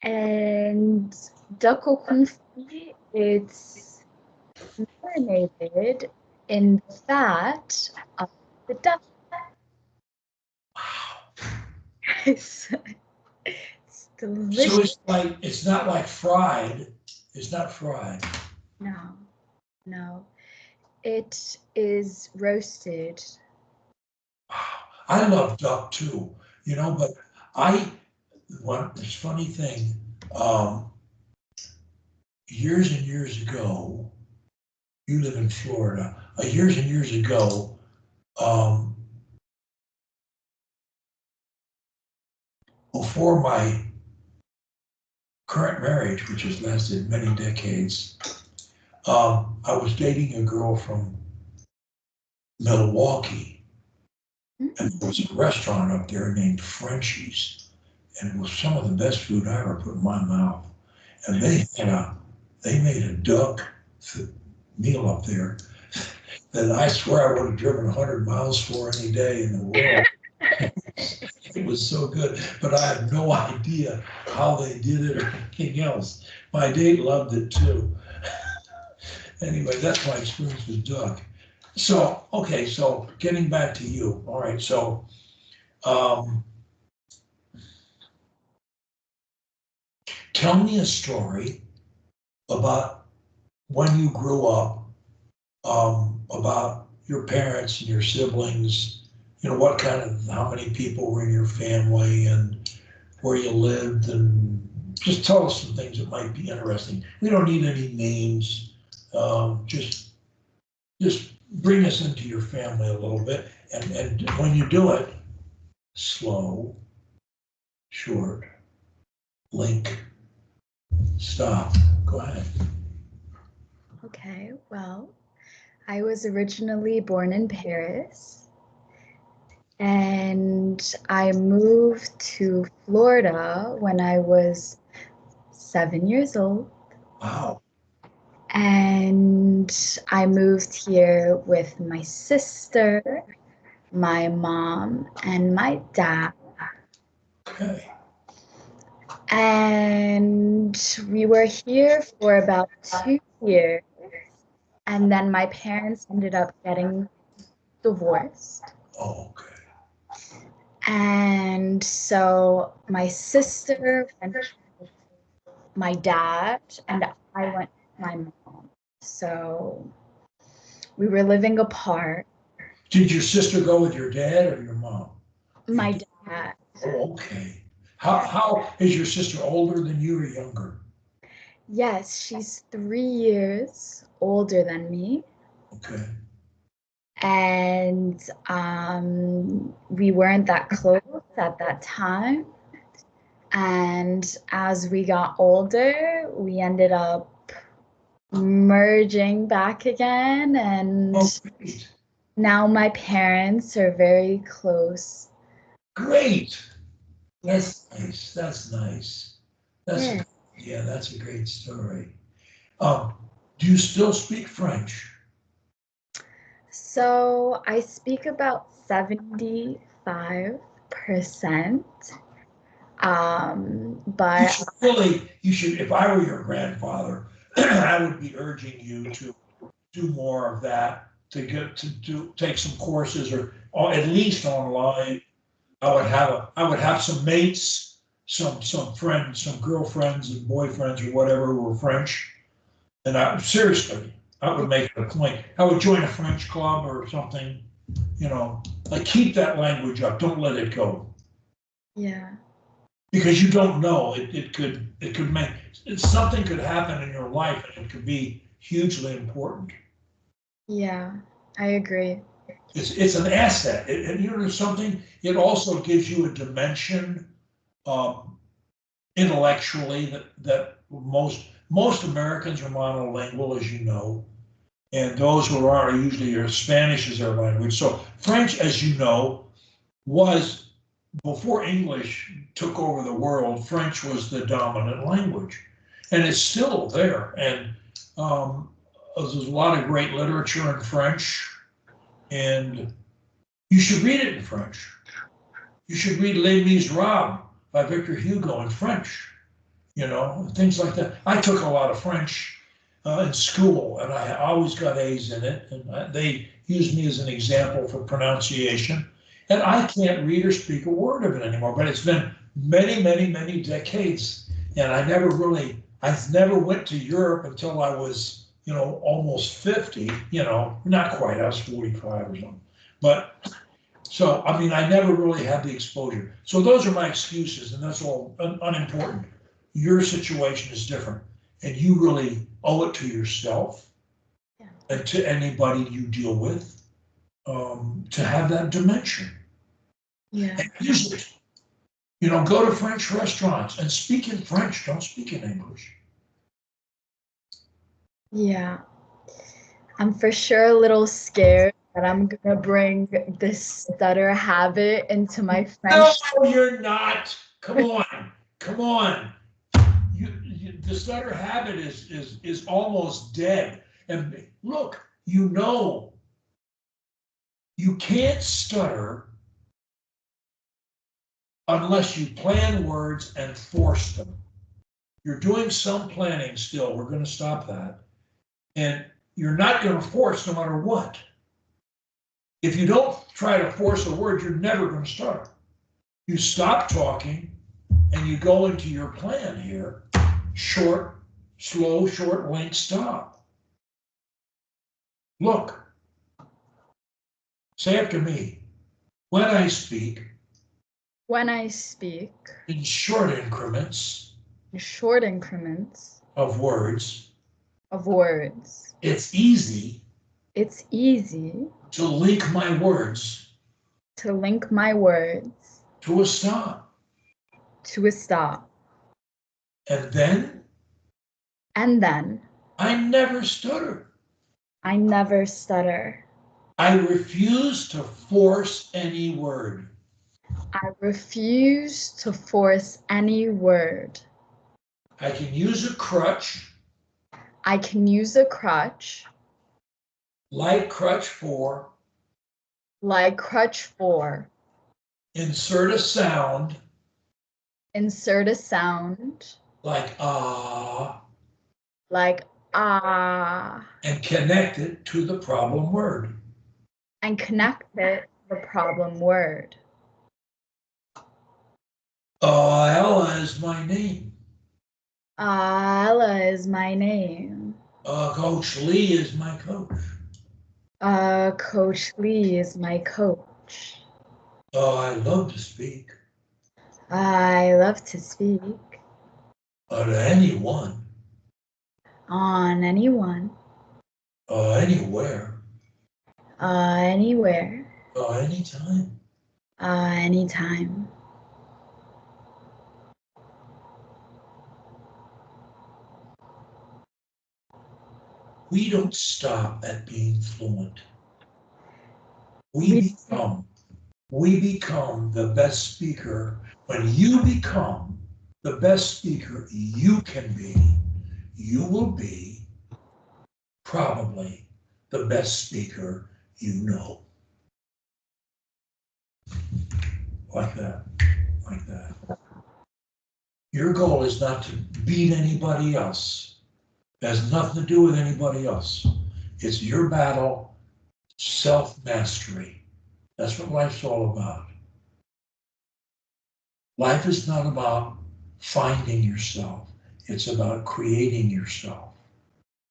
And duck au confit, it's marinated in the fat of the duck. It's, it's So delicious. it's like, it's not like fried. It's not fried. No, no. It is roasted. I love duck too, but this funny thing, um, years and years ago, you live in Florida, years and years ago, um, before my current marriage, which has lasted many decades, I was dating a girl from Milwaukee, and there was a restaurant up there named Frenchie's, and it was some of the best food I ever put in my mouth. And they made a duck meal up there that I swear I would have driven 100 miles for any day in the world. It was so good, but I have no idea how they did it or anything else. My date loved it too. Anyway, that's my experience with duck. So, okay, so getting back to you. All right, so um, tell me a story about when you grew up, about your parents and your siblings, how many people were in your family and where you lived, and just tell us some things that might be interesting. We don't need any names. Just bring us into your family a little bit, and when you do it, slow, short, link, stop. Go ahead. Okay, well, I was originally born in Paris, and I moved to Florida when I was 7 years old. Wow. And I moved here with my sister, my mom, and my dad. Okay. And we were here for about 2 years. And then my parents ended up getting divorced. Oh, okay. And so my sister went with my dad, and I went with my mom. So we were living apart. Did your sister go with your dad or your mom? My dad. Oh, okay. How is your sister, older than you or younger? Yes, she's 3 years older than me. Okay. And we weren't that close at that time. And as we got older, we ended up merging back again. And Oh, great. now my parents are very close. Great. Yeah. That's nice. That's nice. That's Yeah. that's a great story. Um, do you still speak French? So I speak about 75%. But You should, if I were your grandfather, I would be urging you to do more of that, take some courses or at least online. I would have some mates, some friends, some girlfriends and boyfriends or whatever who were French. And seriously, I would make it a point. I would join a French club or something, like keep that language up. Don't let it go. yeah, Because you don't know. It could make something could happen in your life and it could be hugely important. yeah, I agree. It's an asset. And something, it also gives you a dimension um, intellectually that most Americans are monolingual, as you know, and those who aren't are usually Spanish as their language. So French, as you know, was before English took over the world. French was the dominant language, and it's still there. And there's a lot of great literature in French, and you should read it in French. You should read Les Miserables by Victor Hugo in French. you know, things like that. I took a lot of French in school, and I always got A's in it, and they used me as an example for pronunciation. And I can't read or speak a word of it anymore, but it's been many, many, many decades, and I never went to Europe until I was, you know, almost 50, you know, not quite, I was 45 or something. But so, I mean, I never really had the exposure. So those are my excuses, and that's all unimportant. Your situation is different, and you really owe it to yourself and to anybody you deal with to have that dimension. Yeah. And use it. You know, go to French restaurants and speak in French. Don't speak in English. Yeah. I'm for sure a little scared that I'm gonna bring this stutter habit into my French. No, you're not. Come on, come on. The stutter habit is almost dead. And look, you know, you can't stutter unless you plan words and force them. You're doing some planning still. We're going to stop that. And you're not going to force no matter what. If you don't try to force a word, you're never going to stutter. You stop talking and you go into your plan here. Short, slow, short, length, stop. Look. Say after me. When I speak in short increments of words, it's easy to link my words to a stop. And then I never stutter. I refuse to force any word. I can use a crutch. Like crutch 4. Insert a sound. Like ah. And connect it to the problem word. Ella is my name. Coach Lee is my coach. Oh, I love to speak. Anyone. Anywhere. Anytime. We don't stop at being fluent. We become the best speaker. When you become the best speaker you can be, you will be probably the best speaker you know. Like that. Your goal is not to beat anybody else. It has nothing to do with anybody else. It's your battle, self-mastery. That's what life's all about. Life is not about finding yourself. It's about creating yourself.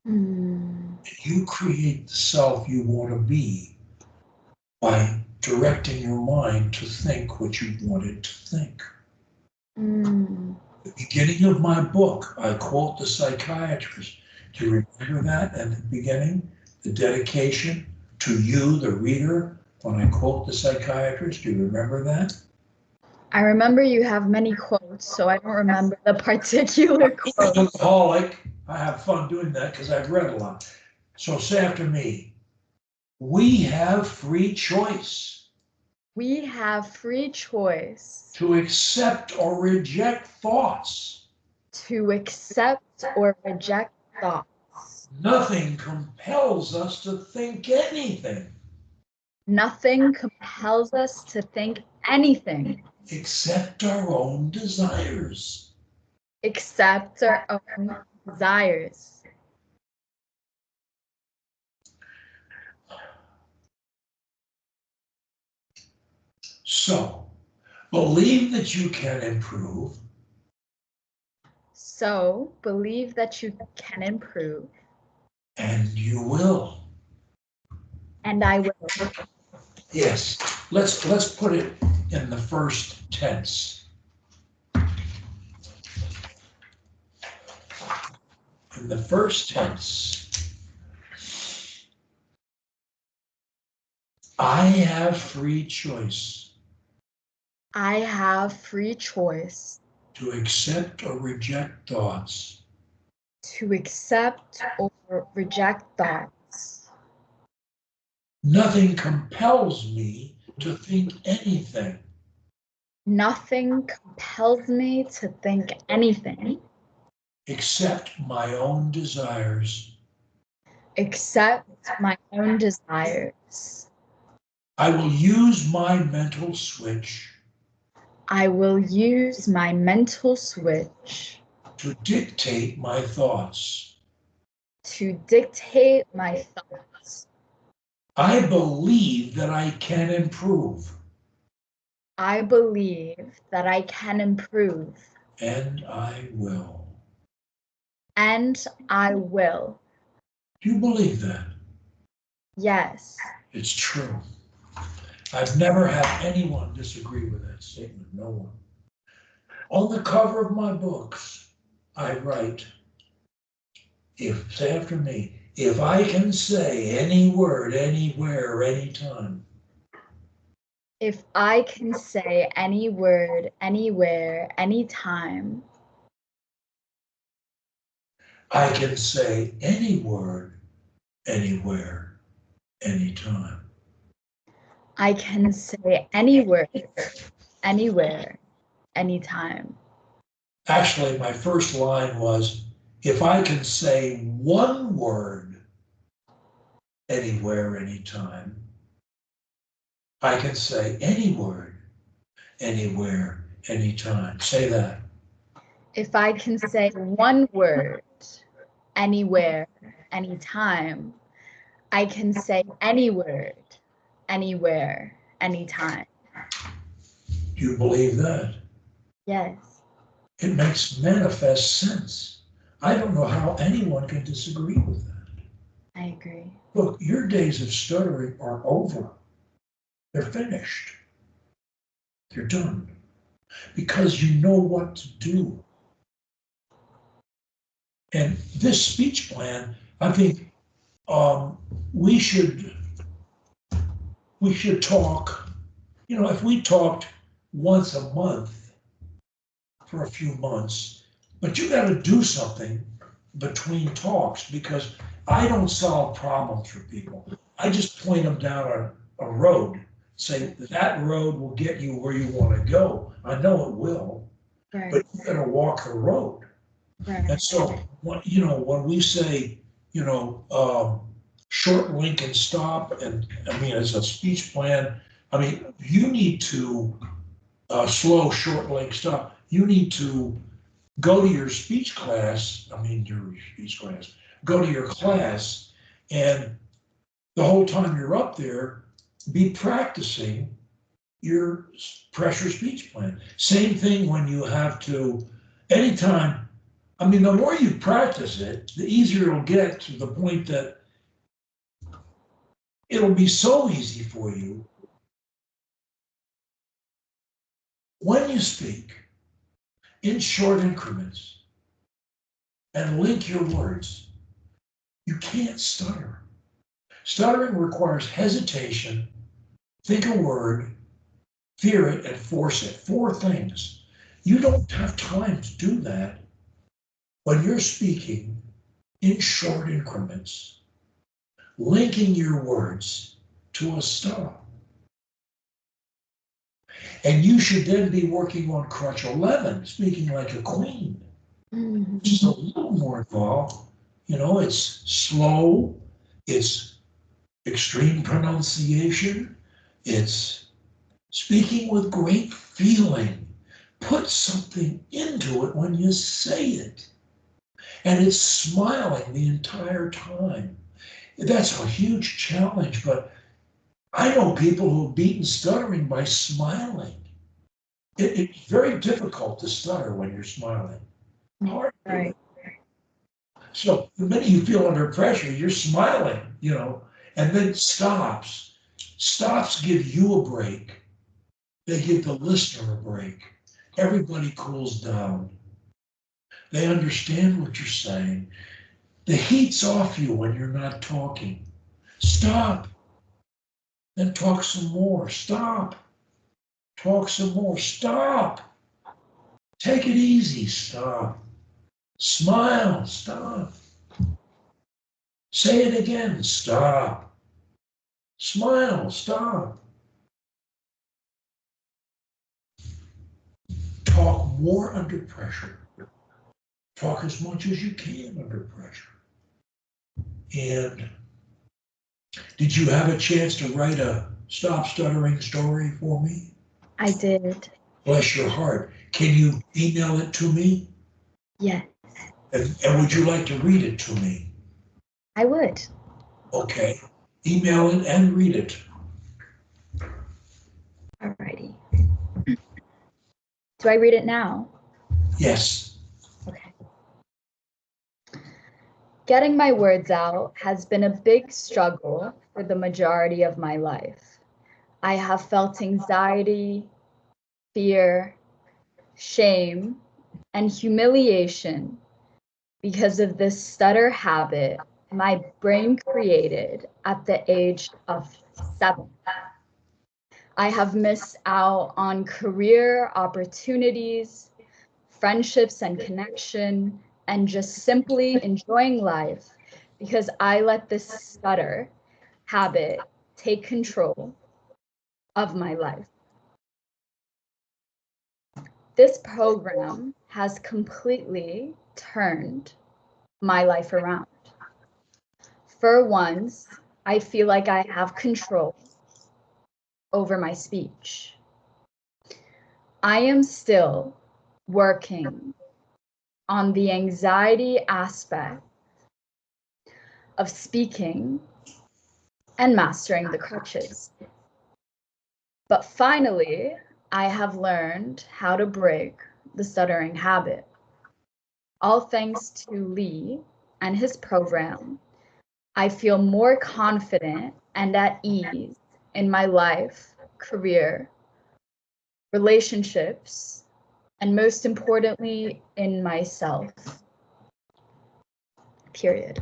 You create the self you want to be by directing your mind to think what you want it to think. At the beginning of my book, I quote the psychiatrist. Do you remember that at the beginning? The dedication to you, the reader, when I quote the psychiatrist. Do you remember that? I remember you have many quotes, so I don't remember the particular quote. I'm an alcoholic. I have fun doing that because I've read a lot. So say after me, we have free choice. We have free choice. To accept or reject thoughts. Nothing compels us to think anything. Except our own desires. accept our own desires. So, believe that you can improve. So believe that you can improve. And you will. And I will. Yes. Let's put it in the first tense. In the first tense, I have free choice. I have free choice. To accept or reject thoughts. To accept or reject thoughts. Nothing compels me to think anything. Nothing compels me to think anything. Except my own desires. Except my own desires. I will use my mental switch. I will use my mental switch. To dictate my thoughts. To dictate my thoughts. I believe that I can improve. I believe that I can improve. And I will. And I will. Do you believe that? Yes. It's true. I've never had anyone disagree with that statement, no one. On the cover of my books, I write, say after me, if I can say any word, anywhere, anytime. If I can say any word, anywhere, anytime. I can say any word, anywhere, anytime. I can say any word, anywhere, anytime. Actually, my first line was, if I can say one word, anywhere, anytime, I can say any word, anywhere, anytime. Say that. If I can say one word, anywhere, anytime, I can say any word, anywhere, anytime. Do you believe that? Yes. It makes manifest sense. I don't know how anyone can disagree with that. I agree. Look, your days of stuttering are over. They're finished. They're done. Because you know what to do. And this speech plan, I think we should talk, if we talked once a month for a few months, but you got to do something between talks, because I don't solve problems for people. I just point them down a road, say that road will get you where you want to go. I know it will, Right. but you got to walk the road. Right. And so, when we say, short, link, and stop, and as a speech plan, you need to slow, short, link, stop. You need to go to your speech class. Go to your class, and the whole time you're up there, be practicing your pressure speech plan. Same thing when you have to, anytime. The more you practice it, the easier it'll get, to the point that it'll be so easy for you when you speak in short increments and link your words. You can't stutter. Stuttering requires hesitation, think a word, fear it, and force it. 4 things. You don't have time to do that when you're speaking in short increments, linking your words to a stop. And you should then be working on crutch 11, speaking like a queen. Mm-hmm. Just a little more involved. It's slow, it's extreme pronunciation, it's speaking with great feeling, put something into it when you say it. And it's smiling the entire time. That's a huge challenge, but I know people who have beaten stuttering by smiling. It's very difficult to stutter when you're smiling. Hard to do it. So the minute you feel under pressure, you're smiling, and then stops. Stops give you a break. They give the listener a break. Everybody cools down. They understand what you're saying. The heat's off you when you're not talking. Stop. Then talk some more. Stop. Talk some more. Stop. Take it easy. Stop. Smile. Stop. Say it again. Stop. Smile. Stop. Talk more under pressure. Talk as much as you can under pressure. And did you have a chance to write a Stop Stuttering story for me? I did. Bless your heart. Can you email it to me? Yes. And would you like to read it to me? I would. Okay. Email it and read it. Alrighty. Do I read it now? Yes. Okay. Getting my words out has been a big struggle for the majority of my life. I have felt anxiety, fear, shame, and humiliation because of this stutter habit my brain created at the age of 7. I have missed out on career opportunities, friendships and connection, and just simply enjoying life because I let this stutter habit take control of my life. This program has completely turned my life around. For once, I feel like I have control over my speech. I am still working on the anxiety aspect of speaking and mastering the crutches. But finally, I have learned how to break the stuttering habit. All thanks to Lee and his program, I feel more confident and at ease in my life, career, relationships, and most importantly, in myself. Period.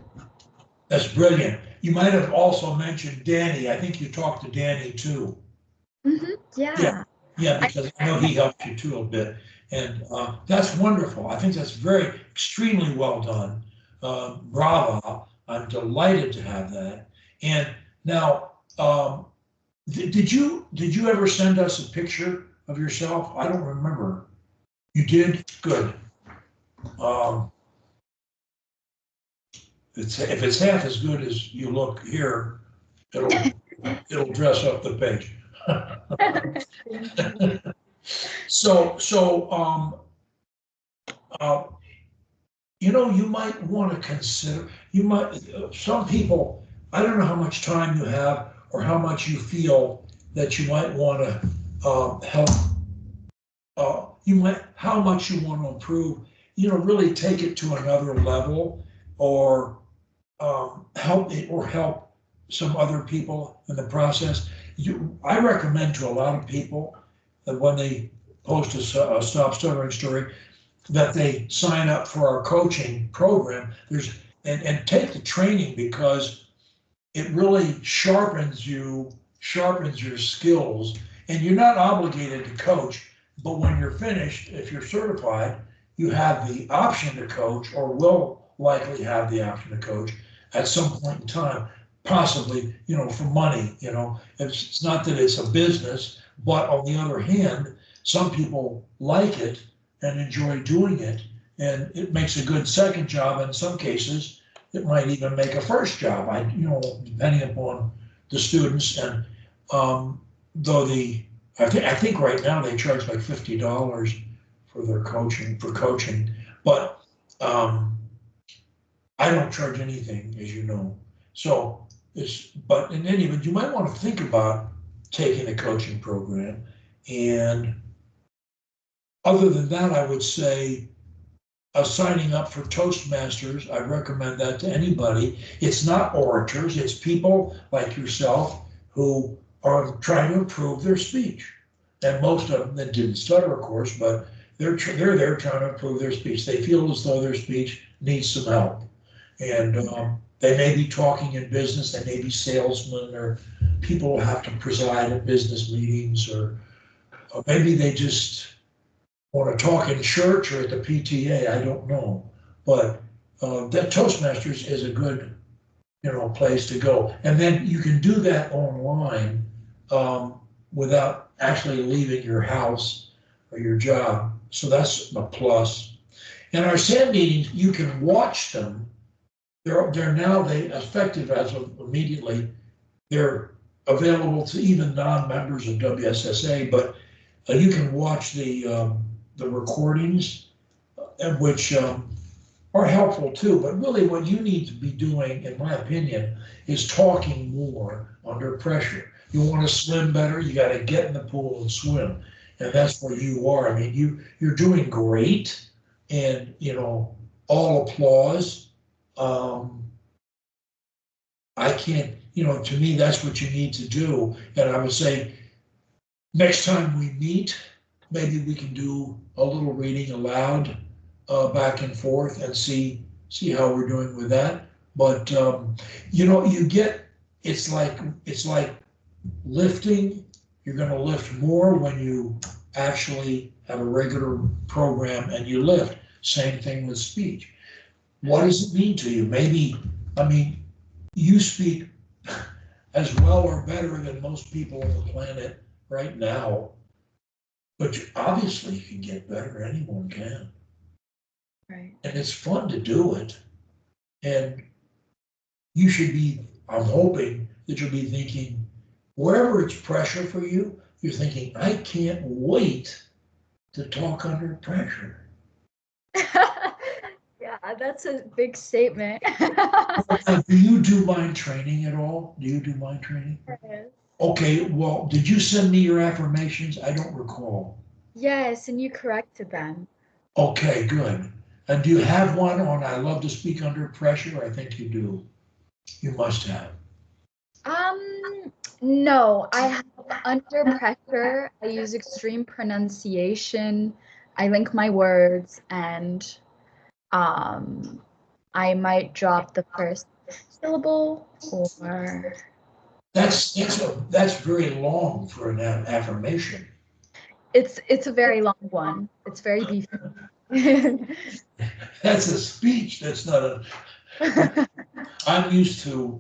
That's brilliant. You might have also mentioned Danny. I think you talked to Danny too. Mm-hmm. Yeah. Yeah, because I know he helped you too a bit. And that's wonderful. I think that's extremely well done. Bravo. I'm delighted to have that. And now, did you ever send us a picture of yourself? I don't remember. You did? Good. If it's half as good as you look here, it'll dress up the page. So you might want to consider, some people, I don't know how much time you have or how much you feel that you might want to help, how much you want to improve, really take it to another level or help some other people in the process. I recommend to a lot of people that when they post a Stop Stuttering story, that they sign up for our coaching program. And take the training because it really sharpens your skills. And you're not obligated to coach, but when you're finished, if you're certified, you have the option to coach or will likely have the option to coach at some point in time, possibly, for money. It's not that it's a business, but on the other hand, some people like it and enjoy doing it, and it makes a good second job. In some cases, it might even make a first job. Depending upon the students. And though I think right now they charge like $50 for their coaching, but I don't charge anything, as you know. So but in any event, you might want to think about taking a coaching program. And other than that, I would say signing up for Toastmasters. I recommend that to anybody. It's not orators, it's people like yourself who are trying to improve their speech. And most of them that didn't stutter, of course, but they're there trying to improve their speech. They feel as though their speech needs some help. And they may be talking in business, they may be salesmen or people who have to preside at business meetings, or maybe they just want to talk in church or at the PTA, I don't know. But that Toastmasters is a good, place to go. And then you can do that online without actually leaving your house or your job. So that's a plus. And our SAM meetings, you can watch them. They're now effective as of immediately. They're available to even non-members of WSSA, but you can watch the recordings, which are helpful too. But really, what you need to be doing, in my opinion, is talking more under pressure. You want to swim better, you got to get in the pool and swim, and that's where you are. I mean, you're doing great, and all applause. I can't, to me, that's what you need to do. And I would say next time we meet, maybe we can do a little reading aloud back and forth and see how we're doing with that. But you get, it's like lifting. You're going to lift more when you actually have a regular program and you lift. Same thing with speech. What does it mean to you? Maybe, you speak as well or better than most people on the planet right now, but obviously you can get better. Anyone can. Right. And it's fun to do it. And you should be, I'm hoping that you'll be thinking, wherever it's pressure for you, you're thinking, I can't wait to talk under pressure. Yeah, that's a big statement. Do you do mind training at all? Do you do mind training? Yes. Okay, well, did you send me your affirmations? I don't recall. Yes, and you corrected them. Okay, good. And do you have one on I love to speak under pressure? I think you do. You must have. No, I have under pressure. I use extreme pronunciation. I link my words, and I might drop the first syllable, or That's very long for an affirmation. it's a very long one. It's very beefy. That's a speech. That's not a. I'm used to,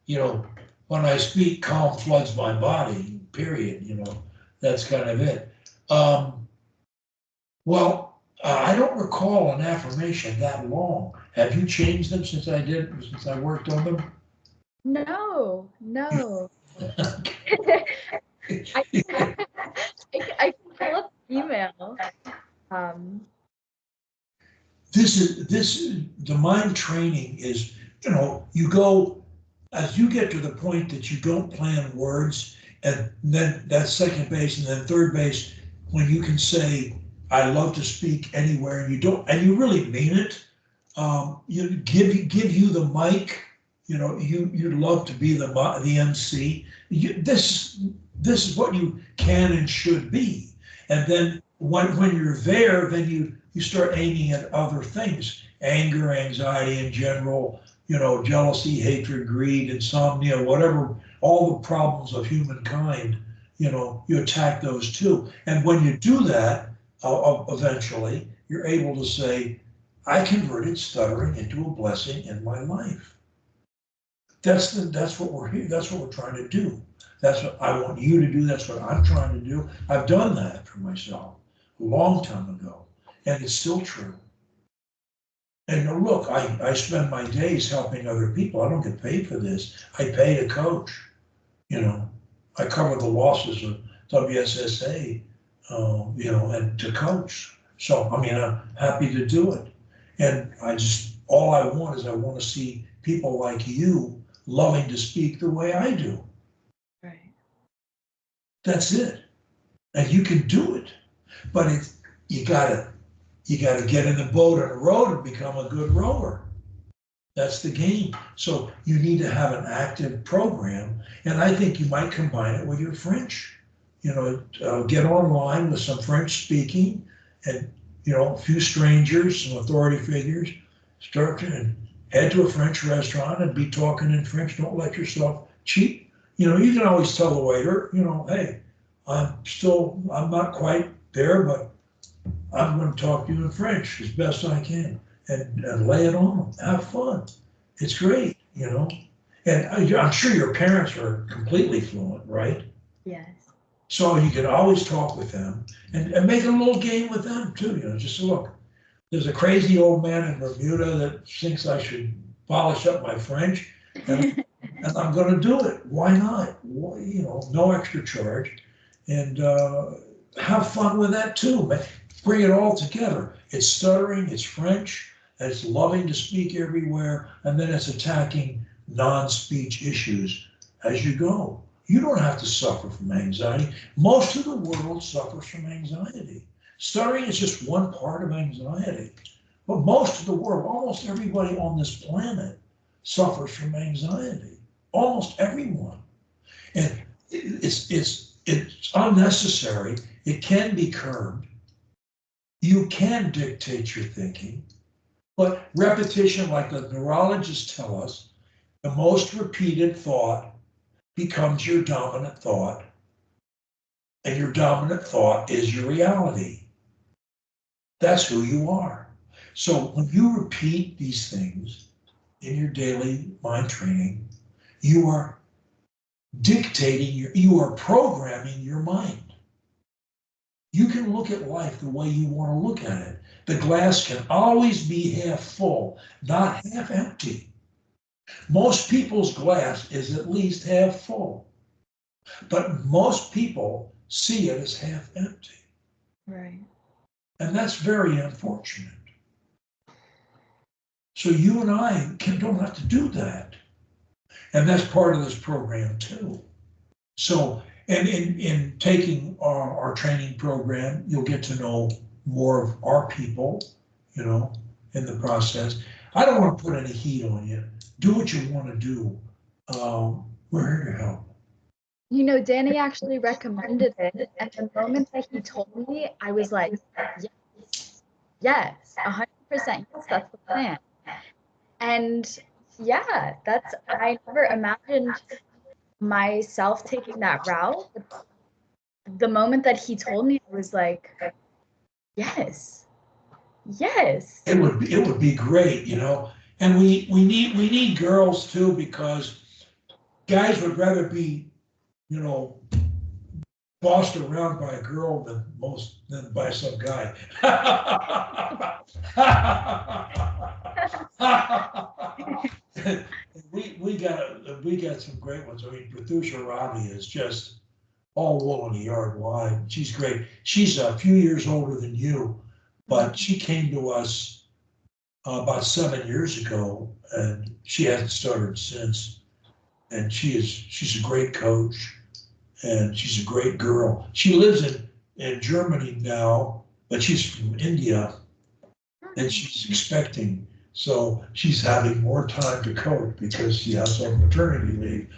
when I speak, calm floods my body. Period. That's kind of it. Well, I don't recall an affirmation that long. Have you changed them since I worked on them? No. I can pull up the email. The mind training is, you go, as you get to the point that you don't plan words, and then that's second base, and then third base, when you can say, I love to speak anywhere, and you really mean it. You give you the mic, you'd love to be the MC. This is what you can and should be. And then when you're there, then you start aiming at other things: anger, anxiety in general, jealousy, hatred, greed, insomnia, whatever, all the problems of humankind, you attack those too. And when you do that, eventually, you're able to say, I converted stuttering into a blessing in my life. That's what we're here. That's what we're trying to do. That's what I want you to do. That's what I'm trying to do. I've done that for myself a long time ago, and it's still true. And look, I spend my days helping other people. I don't get paid for this. I pay to coach. I cover the losses of WSSA and to coach. So, I mean, I'm happy to do it. And all I want is I want to see people like you loving to speak the way I do. Right. That's it. And you can do it. But you gotta get in the boat on the road and become a good rower. That's the game. So you need to have an active program. And I think you might combine it with your French. Get online with some French speaking and, a few strangers, some authority figures, start and head to a French restaurant and be talking in French. Don't let yourself cheat. You can always tell the waiter, hey, I'm not quite there, but I'm going to talk to you in French as best I can and lay it on them. Have fun. It's great, And I'm sure your parents are completely fluent, right? Yes. So you can always talk with them and make a little game with them too. Just look, there's a crazy old man in Bermuda that thinks I should polish up my French, and I'm going to do it. Why not? No extra charge, and have fun with that too. Bring it all together. It's stuttering, it's French, it's loving to speak everywhere, and then it's attacking non-speech issues as you go. You don't have to suffer from anxiety. Most of the world suffers from anxiety. Stuttering is just one part of anxiety. But most of the world, almost everybody on this planet suffers from anxiety. Almost everyone. And it's unnecessary. It can be curbed. You can dictate your thinking. But repetition, like the neurologists tell us, the most repeated thought becomes your dominant thought, and your dominant thought is your reality. That's who you are. So when you repeat these things in your daily mind training, you are you are programming your mind. You can look at life the way you want to look at it. The glass can always be half full, not half empty. Most people's glass is at least half full. But most people see it as half empty. Right. And that's very unfortunate. So you and I don't have to do that. And that's part of this program too. So, and in taking our training program, you'll get to know more of our people, in the process. I don't want to put any heat on you. Do what you want to do. We're here to help. Danny actually recommended it, and the moment that he told me, I was like, yes, 100% yes, that's the plan. And yeah, I never imagined myself taking that route. But the moment that he told me, I was like, yes. It would be great, and we need girls too, because guys would rather be, bossed around by a girl than by some guy. we got some great ones. I mean, Prathusha Ravi is just all wool in the yard wide. She's great. She's a few years older than you, but she came to us about 7 years ago, and she hasn't stuttered since. And she's a great coach. And she's a great girl. She lives in Germany now, but she's from India, and she's expecting. So she's having more time to coach because she has some maternity leave.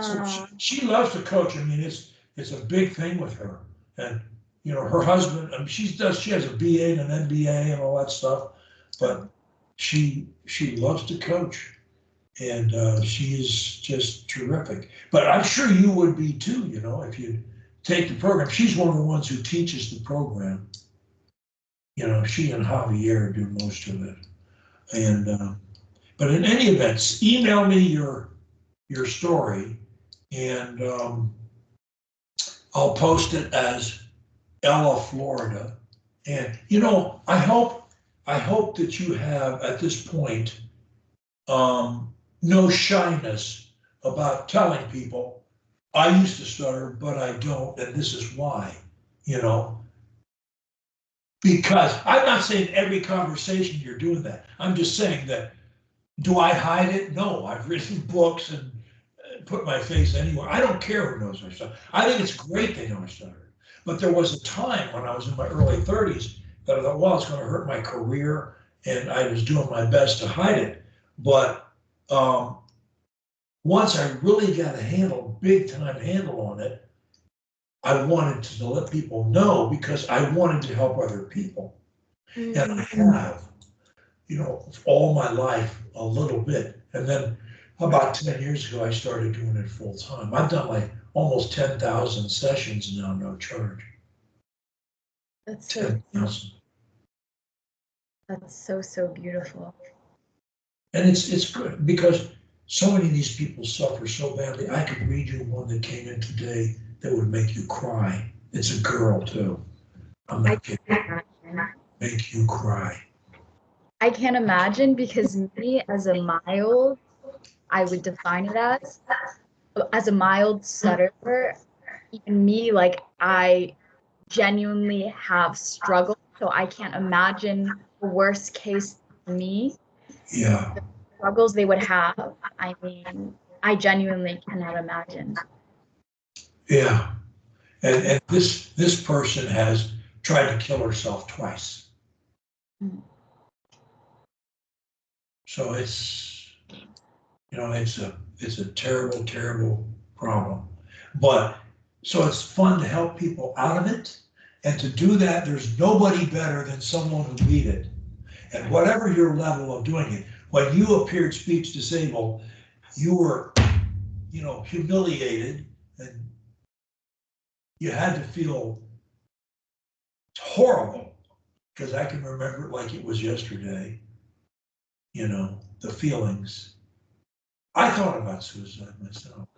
So she loves to coach. I mean, it's a big thing with her. And her husband, I mean, she has a BA and an MBA and all that stuff, but she loves to coach. And she is just terrific. But I'm sure you would be too, if you take the program. She's one of the ones who teaches the program. She and Javier do most of it. And but in any event, email me your story, and I'll post it as Ella, Florida. And I hope that you have at this point no shyness about telling people I used to stutter, but I don't, and this is why, you know, because I'm not saying every conversation you're doing that. I'm just saying that, do I hide it? No, I've written books and put my face anywhere. I don't care who knows I stutter. I think it's great they know I stutter. But there was a time when I was in my early 30s that I thought, well, it's going to hurt my career, and I was doing my best to hide it. But once I really got a big time handle on it, I wanted to let people know because I wanted to help other people. Mm-hmm. And I have, you know, all my life a little bit. And then about 10 years ago, I started doing it full time. I've done like almost 10,000 sessions now, no charge. That's so 10,000. That's so beautiful. And it's good because so many of these people suffer so badly. I could read you one that came in today that would make you cry. It's a girl too. I'm not kidding. Make you cry. I can't imagine because me as a mild, I would define it as a mild stutterer, even me, like I genuinely have struggled. So I can't imagine the worst case for me. Yeah. The struggles they would have. I mean, I genuinely cannot imagine. Yeah. And this person has tried to kill herself twice. Mm-hmm. So it's, you know, it's a terrible, terrible problem. But so it's fun to help people out of it. And to do that, there's nobody better than someone who beat it. And whatever your level of doing it, when you appeared speech disabled, you were, you know, humiliated, and you had to feel horrible, because I can remember it like it was yesterday, you know, the feelings. I thought about suicide myself,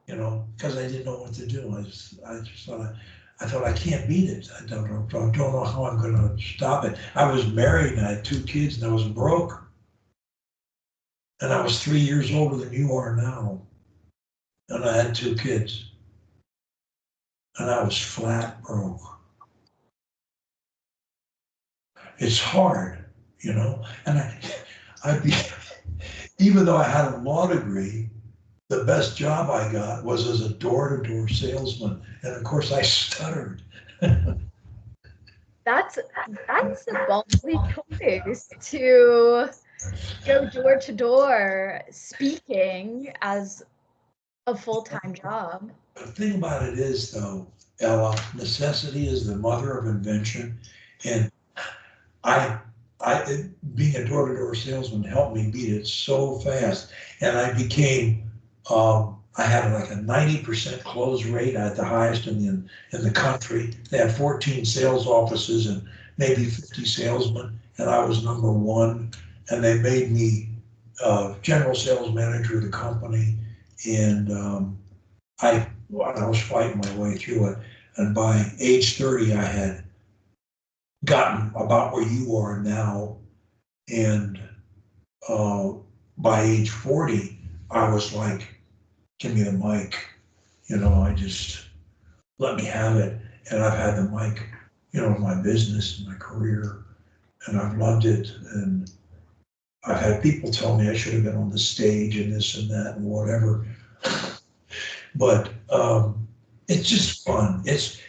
you know, because I didn't know what to do. I just thought, I thought I can't beat it. I don't know how I'm going to stop it. I was married and I had 2 kids and I was broke. And I was 3 years older than you are now. And I had 2 kids. And I was flat broke. It's hard, you know. And even though I had a law degree, the best job I got was as a door-to-door salesman. And of course I stuttered. That's a ballsy choice to go door to door speaking as a full-time job. The thing about it is, though, Ella, necessity is the mother of invention. And being a door-to-door salesman helped me beat it so fast. And I became, I had like a 90% close rate. I had the highest in the country. They had 14 sales offices and maybe 50 salesmen, and I was number 1. And they made me general sales manager of the company. And I was fighting my way through it. And by age 30, I had gotten about where you are now. And by age 40, I was like, give me the mic. You know, I just let me have it. And I've had the mic, you know, in my business, in my career, and I've loved it. And I've had people tell me I should have been on the stage and this and that and whatever. But it's just fun. It's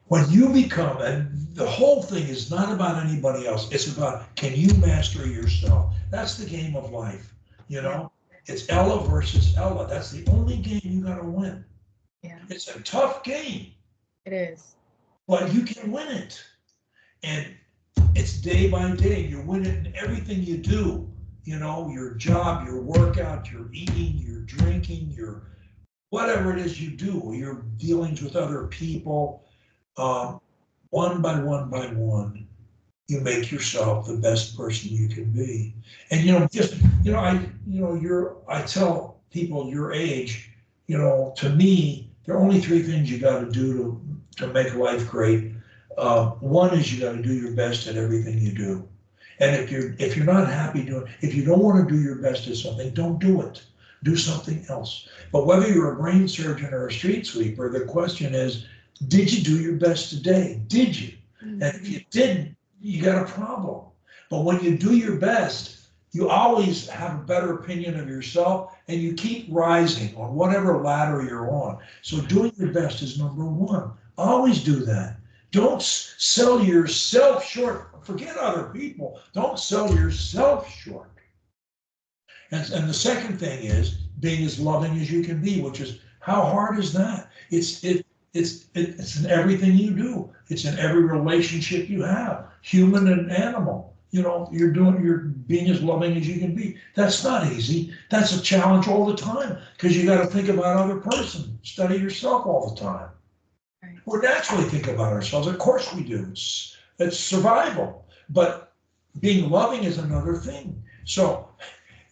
when you become, and the whole thing is not about anybody else. It's about, can you master yourself? That's the game of life, you know? It's Ella versus Ella. That's the only game you gotta win. Yeah. It's a tough game. It is. But you can win it. And it's day by day. You win it in everything you do. You know, your job, your workout, your eating, your drinking, your whatever it is you do, your dealings with other people. One by one, you make yourself the best person you can be. And I tell people your age, you know, to me, there are only 3 things you got to do to make life great. One is you got to do your best at everything you do. And if you're not happy doing, if you don't want to do your best at something, don't do it. do something else. But whether you're a brain surgeon or a street sweeper, the question is, did you do your best today? Did you? And if you didn't, you got a problem. But when you do your best, you always have a better opinion of yourself, and you keep rising on whatever ladder you're on. So doing your best is number one. Always do that. Don't sell yourself short. Forget other people. Don't sell yourself short. And the second thing is being as loving as you can be, which is, how hard is that? It's in everything you do. It's in every relationship you have, human and animal. You know, you're being as loving as you can be. That's not easy. That's a challenge all the time, because you got to think about other person, study yourself all the time. Right. We naturally think about ourselves. Of course we do. It's survival. But being loving is another thing. So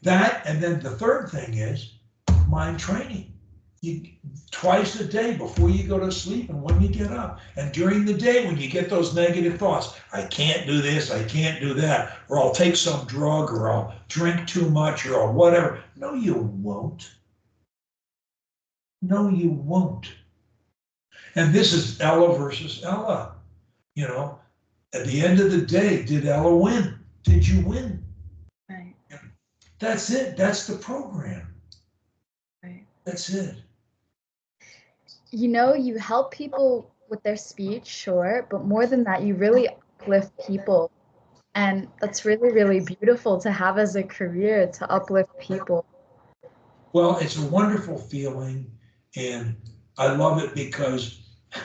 that, and then the third thing is mind training. Twice a day, before you go to sleep and when you get up. And during the day, when you get those negative thoughts, I can't do this, I can't do that, or I'll take some drug, or I'll drink too much, or I'll whatever. No, you won't. No, you won't. And this is Ella versus Ella. You know, at the end of the day, did Ella win? Did you win? Right. That's it. That's the program. Right. That's it. You know, you help people with their speech, sure, but more than that, you really uplift people. And that's really, really beautiful to have as a career, to uplift people. Well, it's a wonderful feeling, and I love it because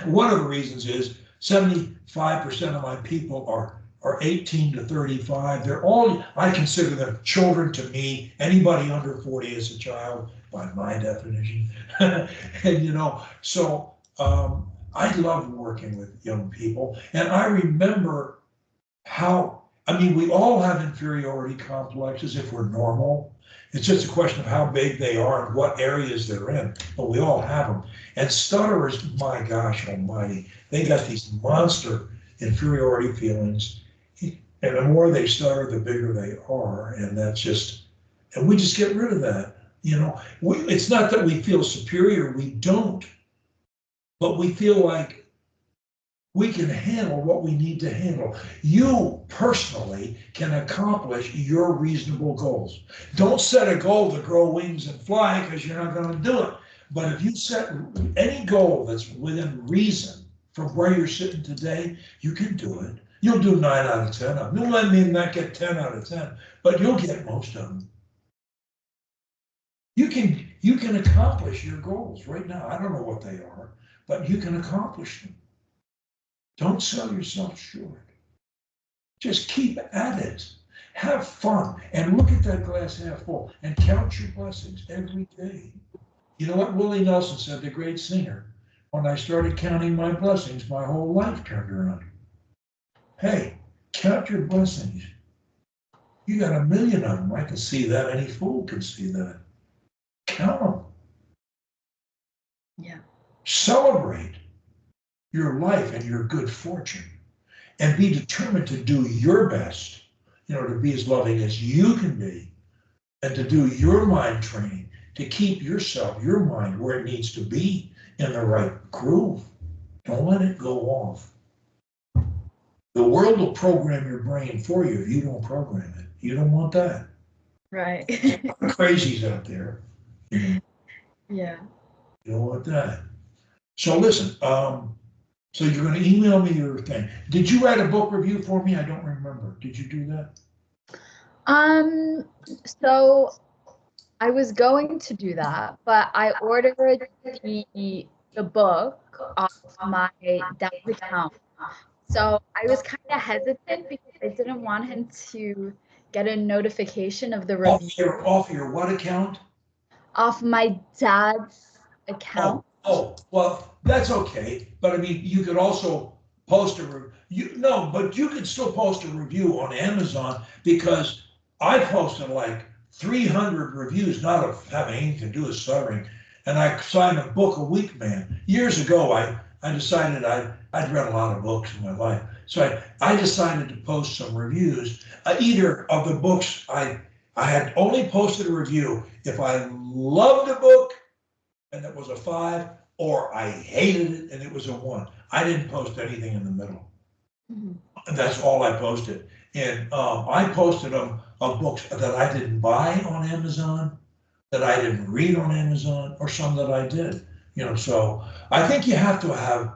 one of the reasons is 75% of my people are 18 to 35. They're all, I consider them children to me. Anybody under 40 is a child by my definition. And you know, so I love working with young people. And I remember how, I mean, we all have inferiority complexes if we're normal. It's just a question of how big they are and what areas they're in, but we all have them. And stutterers, my gosh almighty, they got these monster inferiority feelings. And the more they stutter, the bigger they are. And that's just, and we just get rid of that. You know, it's not that we feel superior, we don't, but we feel like we can handle what we need to handle. You personally can accomplish your reasonable goals. Don't set a goal to grow wings and fly, because you're not going to do it. But if you set any goal that's within reason from where you're sitting today, you can do it. You'll do 9 out of 10 of them. You'll may not get 10 out of 10, but you'll get most of them. You can accomplish your goals right now. I don't know what they are, but you can accomplish them. Don't sell yourself short. Just keep at it. Have fun and look at that glass half full and count your blessings every day. You know what Willie Nelson said, the great singer? When I started counting my blessings, my whole life turned around. Hey, count your blessings. You got a million of them. I can see that. Any fool can see that. Count them. Yeah. Celebrate your life and your good fortune, and be determined to do your best, you know, to be as loving as you can be, and to do your mind training, to keep yourself, your mind where it needs to be in the right groove. Don't let it go off. The world will program your brain for you if you don't program it. You don't want that. Right. Crazies out there. Yeah. You don't want that. So listen, so you're going to email me your thing. Did you write a book review for me? I don't remember. Did you do that? So I was going to do that, but I ordered the book off my dad's account. So I was kind of hesitant because I didn't want him to get a notification of the review. Off your what account? Off my dad's account. Oh, well, that's okay. But I mean, you could also post a review. No, but you could still post a review on Amazon, because I posted like 300 reviews, not of having anything to do with stuttering. And I signed a book a week, man. Years ago, I decided I'd read a lot of books in my life. So I decided to post some reviews, either of the books I had only posted a review if I loved the book and it was a 5, or I hated it and it was a 1. I didn't post anything in the middle. And that's all I posted. And I posted them of books that I didn't buy on Amazon, that I didn't read on Amazon, or some that I did. So I think you have to have,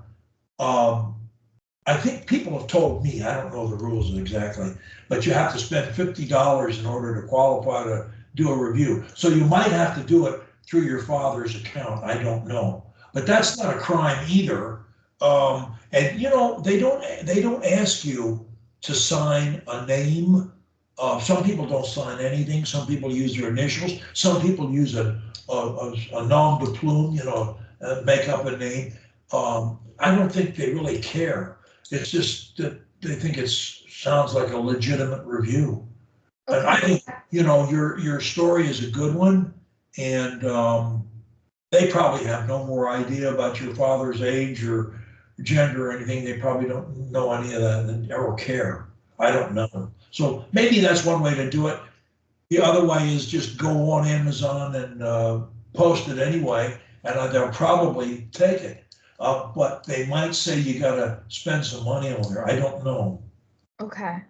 I think people have told me, I don't know the rules exactly, but you have to spend $50 in order to qualify to do a review. So you might have to do it through your father's account. I don't know, but that's not a crime either. And they don't ask you to sign a name. Some people don't sign anything. Some people use their initials. Some people use a nom de plume, make up a name. I don't think they really care. It's just that they think it sounds like a legitimate review. Okay. And I think, your story is a good one, and they probably have no more idea about your father's age or gender or anything. They probably don't know any of that or care. I don't know. So maybe that's one way to do it. The other way is just go on Amazon and post it anyway, and they'll probably take it. But they might say you gotta spend some money on there. I don't know. Okay.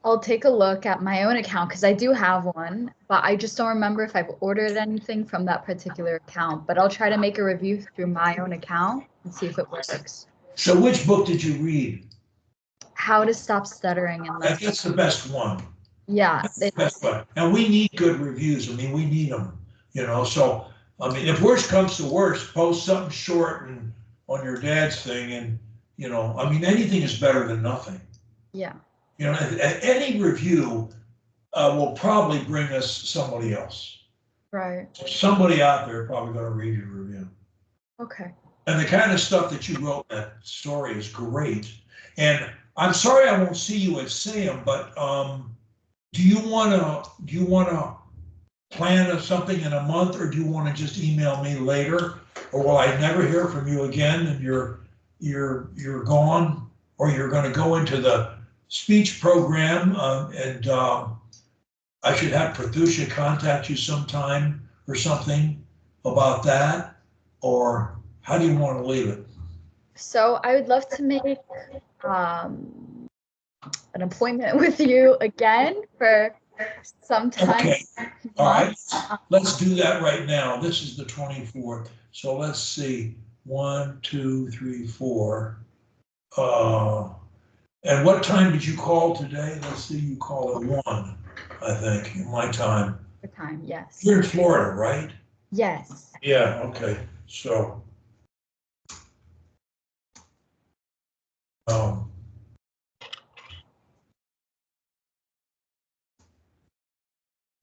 I'll take a look at my own account because I do have one, but I just don't remember if I've ordered anything from that particular account. But I'll try to make a review through my own account and see if it works. So which book did you read? How to Stop Stuttering and Love. That's the best one. Yeah. That's the best one. And we need good reviews. I mean, we need them, So, I mean, if worst comes to worst, post something short and on your dad's thing, and I mean, anything is better than nothing. Yeah. Any review will probably bring us somebody else. Right. Somebody out there probably going to read your review. Okay. And the kind of stuff that you wrote in that story is great. And I'm sorry I won't see you at SAM, but do you want to plan something in a month, or do you want to just email me later, or will I never hear from you again and you're gone, or you're going to go into the speech program and I should have Prathusha contact you sometime or something about that, or how do you want to leave it? So I would love to make an appointment with you again for some time. Okay. All right. Let's do that right now. This is the 24th. So let's see. 1, 2, 3, 4. And what time did you call today? Let's see. You called at 1, I think, in my time. Your time, yes. You're in Florida, right? Yes. Yeah. Okay. So.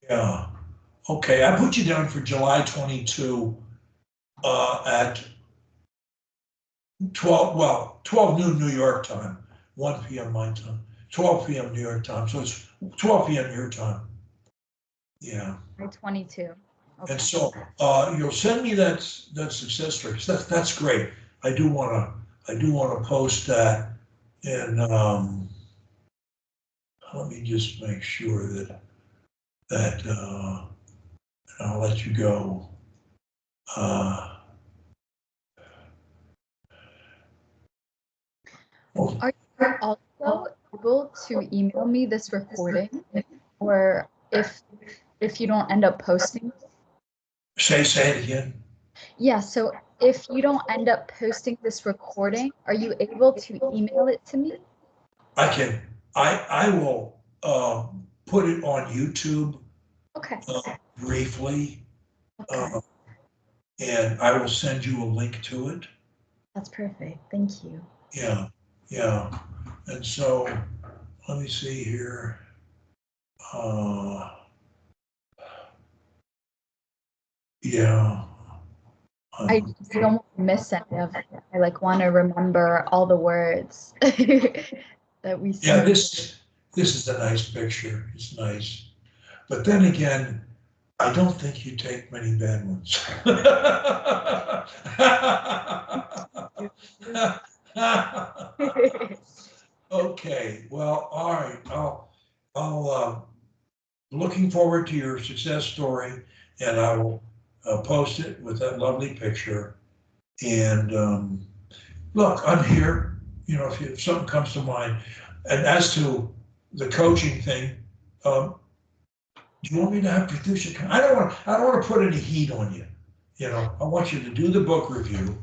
Yeah. Okay, I put you down for July 22 at 12 noon New York time, 1 p.m. my time, 12 p.m. New York time. So it's 12 p.m. your time. Yeah. 22. Okay. And so you'll send me that success story. That's great. I do want to post that, and let me just make sure that I'll let you go. Are you also able to email me this recording, or if you don't end up posting? Say it again. Yeah, so if you don't end up posting this recording, are you able to email it to me? I can. I will put it on YouTube. Okay. Briefly. Okay. And I will send you a link to it. That's perfect. Thank you. Yeah. Yeah. And so let me see here. Yeah. I don't want to miss any of it. I want to remember all the words that we see. Yeah, this is a nice picture. It's nice. But then again, I don't think you take many bad ones. Okay, well, all right. I'll looking forward to your success story, and I will post it with that lovely picture. And look, I'm here. You know, if something comes to mind. And as to the coaching thing, do you want me to have producer? I don't want to put any heat on you. You know, I want you to do the book review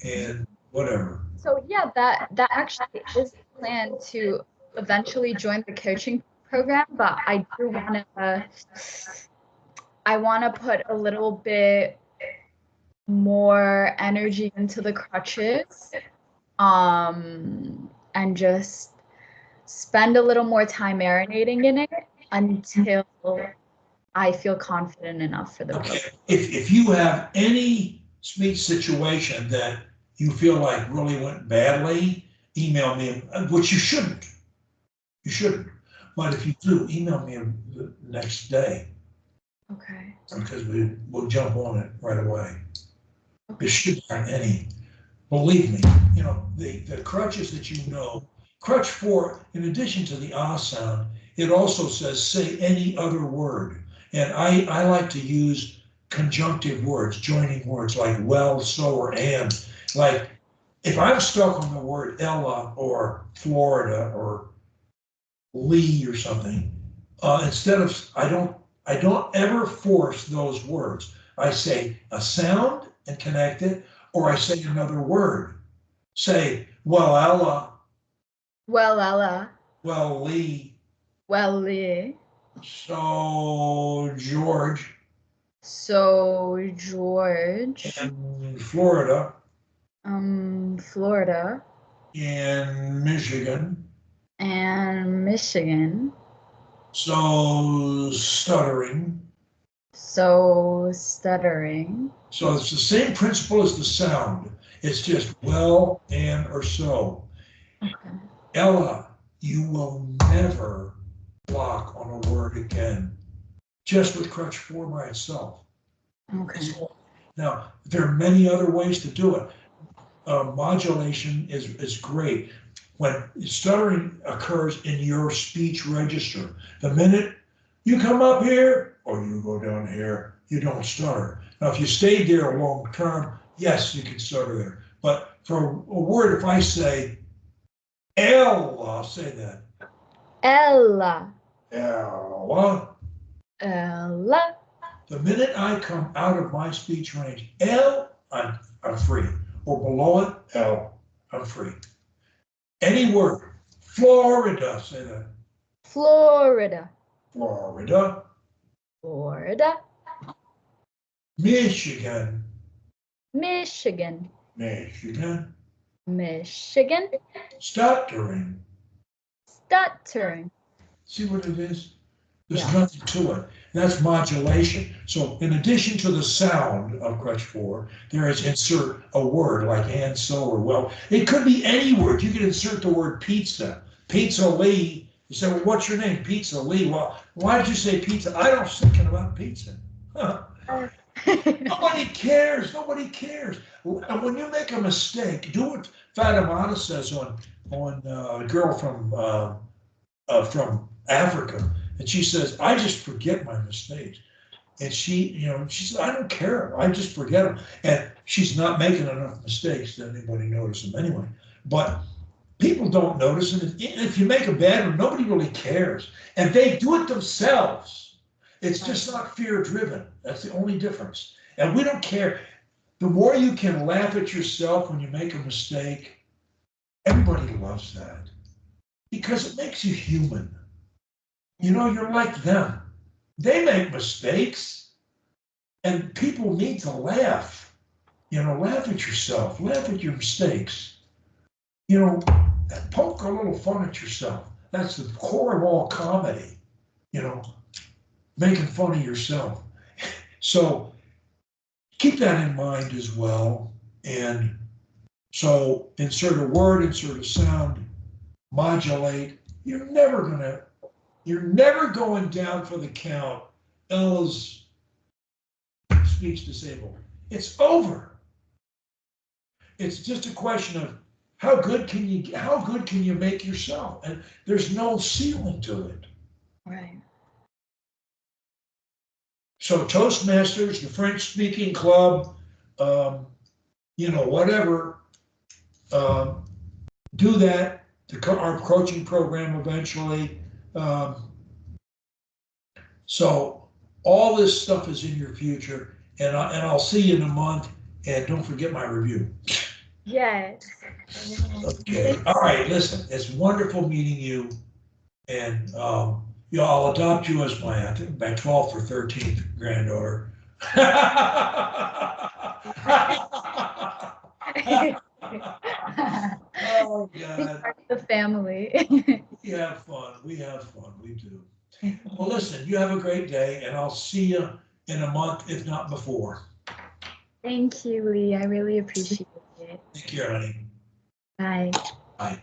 and whatever. So yeah, that actually is the plan to eventually join the coaching program, but I do want to put a little bit more energy into the crutches, and just spend a little more time marinating in it until I feel confident enough for the Okay. program. If you have any speech situation that you feel like really went badly, email me, which you shouldn't. You shouldn't. But if you do, email me the next day. Okay. Because we'll jump on it right away. Okay. There shouldn't have any. Believe me, you know, the crutches that you know, crutch 4, in addition to the ah sound, it also says say any other word. And I like to use conjunctive words, joining words like well, so, or and. Like if I'm stuck on the word Ella or Florida or Lee or something, instead of I don't ever force those words. I say a sound and connect it, or I say another word. Say, well, Ella. Well, Ella. Well, Lee. Well, Lee. So, George. So, George. In Florida. Florida. In Michigan. And Michigan. So, stuttering. So, stuttering. So, it's the same principle as the sound. It's just well, and, or so. Okay. Ella, you will never block on a word again, just with crutch 4 by itself. Okay. Now, there are many other ways to do it. Modulation is great. When stuttering occurs in your speech register, the minute you come up here or you go down here, you don't stutter. Now, if you stayed there long term, yes, you can stutter there. But for a word, if I say Ella, say that. Ella. Ella. Ella. The minute I come out of my speech range, L, I'm free. Or below it, L, I'm free. Any word. Florida, say that. Florida. Florida. Florida. Michigan. Michigan. Michigan. Michigan. Stuttering. Stuttering. See what it is? There's Yeah. nothing to it. That's modulation. So in addition to the sound of crutch 4, there is insert a word like and, so, or well. It could be any word. You can insert the word pizza. Pizza Lee. You say, well, what's your name? Pizza Lee. Well, why did you say pizza? I was thinking about pizza. Nobody cares. Nobody cares. And when you make a mistake, do what Fatimata says on a girl from Africa. And she says, I just forget my mistakes. And she says, I don't care. I just forget them. And she's not making enough mistakes that anybody notice them anyway. But people don't notice them. And if you make a bad one, nobody really cares. And they do it themselves. It's just not fear driven. That's the only difference. And we don't care. The more you can laugh at yourself when you make a mistake, everybody loves that because it makes you human. You know, you're like them. They make mistakes, and people need to laugh. You know, laugh at yourself, laugh at your mistakes. You know, poke a little fun at yourself. That's the core of all comedy, you know, making fun of yourself. So keep that in mind as well. And so insert a word, insert a sound, modulate. You're never going down for the count. Ella's speech disabled. It's over. It's just a question of how good can you make yourself? And there's no ceiling to it. Right. So Toastmasters, the French speaking club, you know, whatever, do that, our coaching program eventually. So all this stuff is in your future, and I'll see you in a month, and don't forget my review. Yes. Okay, all right, listen, it's wonderful meeting you, and you know, I'll adopt you as my, I think, my 12th or 13th granddaughter. Oh, God. Part of the family. We have fun, we do. Well, listen, you have a great day, and I'll see you in a month, if not before. Thank you, Lee. I really appreciate it. Take care, honey. Bye. Bye.